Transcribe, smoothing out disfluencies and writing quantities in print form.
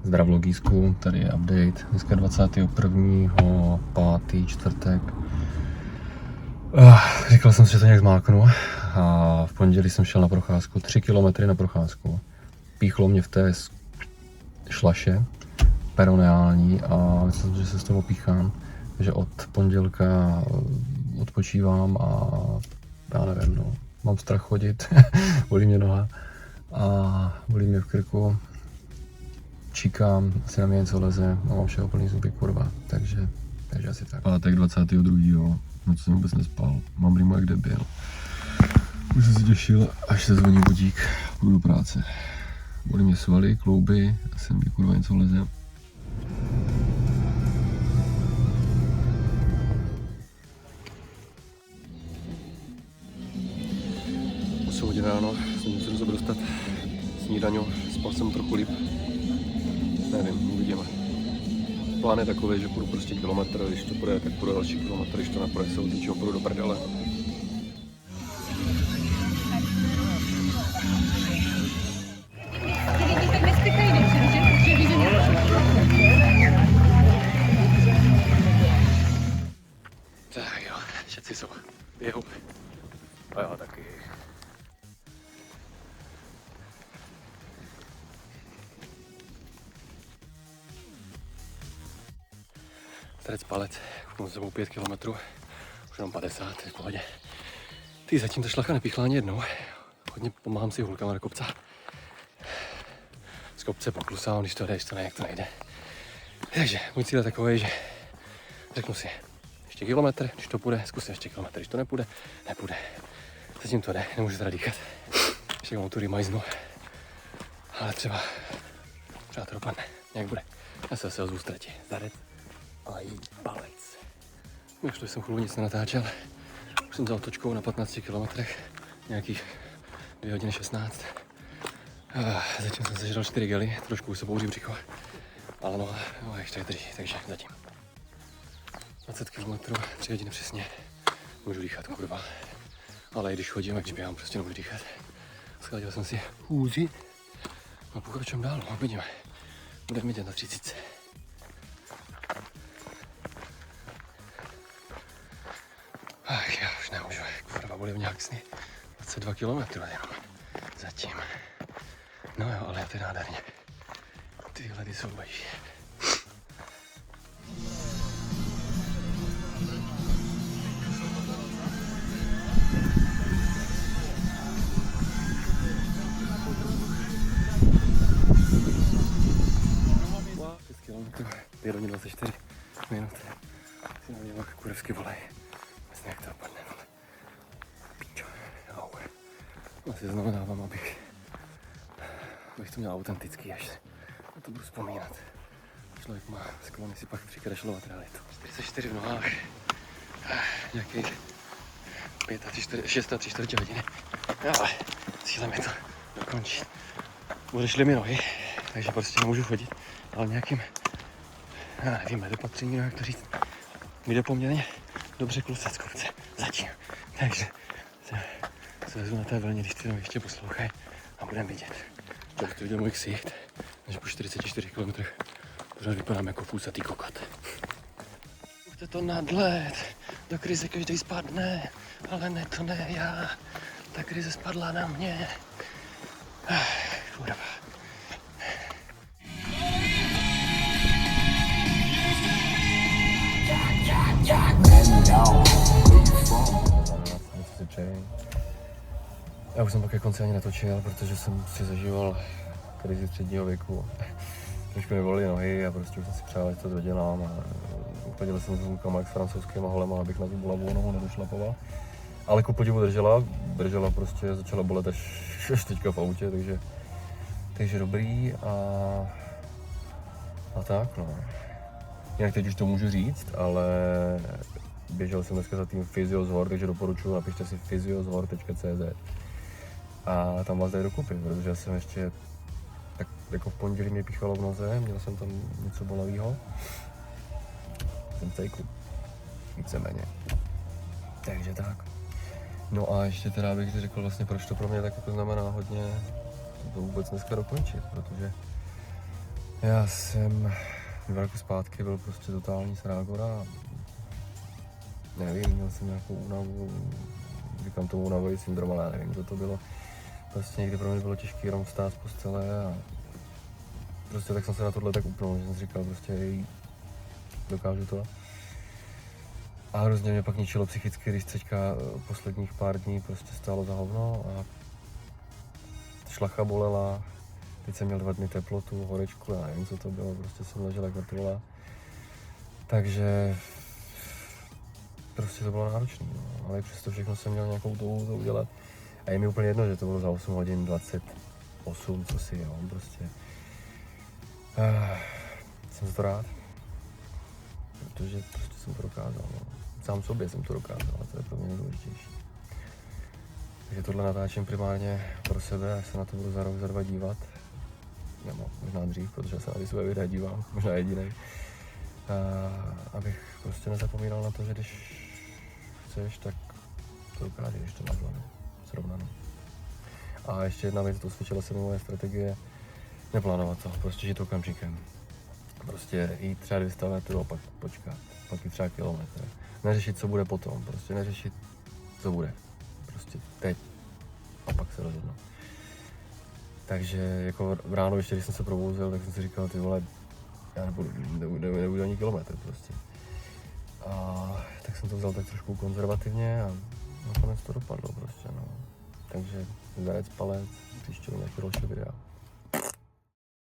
Zdravlogísku, tady je update. Dneska 21.5. čtvrtek. Říkal jsem si, že to nějak zmáknu. A v pondělí jsem šel na procházku, 3 kilometry na procházku. Píchlo mě v té šlaše peroneální a myslím, že se z toho píchám. Takže od pondělka odpočívám a já nevím, no. Mám strach chodit, bolí mě noha a bolí mě v krku. Číkám, asi na mě něco leze a mám všeho plný zuby, kurva, takže asi tak. Pátek 22. Noc jsem vůbec nespal, mám rýmu jak debil. Už jsem se těšil, až se zvoní budík, půjdu do práce. Bolí mě svaly, klouby, asi mi kurva něco leze. 8 hodin ráno, jsem musel se dostat snídaňu, spal jsem trochu líp. Nevím, uvidíme. Plán je takový, že půjdu prostě kilometr, když to půjde, tak půjdu další kilometr, když to nepůjde, se utečím, půjdu do prdele. Tak jo, všetci jsou v běhu. A já taky. Strec palec, už mám za sebou 5 km, už mám 50, v pohodě. Ty zatím ta šlacha nepíchla ani jednou, hodně pomáhám si hulkama do kopce. Z kopce poklusám, když to jde, když to nejde, jak to nejde. Takže můj cíl je takový, že řeknu si ještě kilometr, když to půjde, zkusím ještě kilometr, když to nepůjde, nepůjde. Zatím to jde, nemůžu teda dýchat, ještě mám tu rýmajznu, ale třeba to dopadne, nějak bude. Já se zase ozvu ztratí, zarec. A jí palec. Už to jsem chvíli nic nenatáčel. Už jsem za otočkou na 15 kilometrech, nějakých 2 hodiny 16. Zatím jsem sežral 4 gely, trošku už se bouří břicho. Ale no, ještě drží, takže zatím. 20 km, 3 hodiny přesně. Můžu dýchat, kurva. Ale i když chodím, když běhám, prostě nemůžu dýchat. Schladil jsem si hůzi. No pokračujeme dál, no, vidíme. Budeme vidět na 30. Ach, já už nemůžu, kurva, bolí mě jak sny. 22 km jenom, zatím. No jo, ale to je nádherně. Tyhle ty jsou baží. Wow, 6 km, 5 hodin 24 minut. Si navidím, jak kurevsky volej. Myslím, jak to dopadne, no. Pičo, au. Asi znamenávám, abych to měl autentický, až na to budu vzpomínat. Člověk má sklony si pak přikreslovat realitu. 44 v nohách, nějakých 6 a 3/4 hodiny. Ale cílem je to dokončit. Odešly mi nohy, takže prostě nemůžu chodit, ale nějakým, já nevím, nedopatření, jak to říct, mi jde poměrně dobře klusat z kopce, zatím. Takže se vezu na té vlně, když ty nohy ještě poslouchají a budeme vidět. Člověk to viděl můj ksicht, že po 44 km pořád vypadám jako půlsatý kokot. Chce to nadlet, do krize každý spadne, ale ne, to ne já. Ta krize spadla na mě. Kurva. Já už jsem pak ke konci ani netočil, protože jsem si zažíval krizi středního věku. Trošku mi bolely nohy a prostě už jsem si přál, že to dodělám. Uchodil jsem s hůlkama jak s francouzskýma holema, abych na tu bolavou nohu nedošlapoval. Ale ku podivu držela prostě, začala bolet až teďka v autě, takže dobrý a tak no. Jinak teď už to můžu říct, ale běžel jsem dneska za tým Physiozhor, takže doporučuji, napište si physiozhor.cz a tam vás dají dokupy, protože já jsem ještě tak jako v pondělí mě píchalo v noze, měl jsem tam něco bolavého. Jsem cejku, víceméně. Takže tak. No a ještě teda bych řekl vlastně, proč to pro mě tak jako znamená hodně to vůbec dneska dokončit, protože Já jsem 2 roky zpátky byl prostě totální srágora. Nevím, měl jsem nějakou únavu, říkám tomu únavový syndrom, ale já nevím, co to bylo. Prostě někdy pro mě bylo těžké jenom vstát z postele a prostě tak jsem se na tohle tak upnul, že jsem si říkal prostě hej, dokážu to. A hrozně mě pak ničilo psychicky, když teďka posledních pár dní prostě stálo za hovno a šlacha bolela. Teď jsem měl 2 dny teplotu, horečku, já nevím, co to bylo, prostě jsem ležel jak mrtvola. Takže prostě to bylo náročné, no. Ale přesto všechno jsem měl nějakou touhu to udělat. A je mi úplně jedno, že to bylo za 8 hodin 28, co si, jo, prostě. Jsem za to rád, protože prostě jsem to dokázal, no. Sám sobě jsem to dokázal, a to je pro mě nejdůležitější. Takže tohle natáčím primárně pro sebe, až se na to budu za rok, za 2 dívat. Nebo možná dřív, protože se na ty své videa dívám, možná jedinej. Abych prostě nezapomínal na to, že když chceš, tak to dokážeš, když to máš srovnaný. A ještě jedna věc, to osvědčila se mi moje strategie, neplánovat to, prostě žít okamžikem. Prostě jít třeba 200 metrů, pak počkat, pak jít třeba kilometr. Neřešit, co bude potom, prostě neřešit, co bude. Prostě teď a pak se rozhodnout. Takže jako ráno ještě, když jsem se probouzil, tak jsem si říkal, ty vole, já nebudu ani kilometr prostě. A tak jsem to vzal tak trošku konzervativně a nakonec to dopadlo prostě, no. Takže zajec palec, příště nějaký další videa.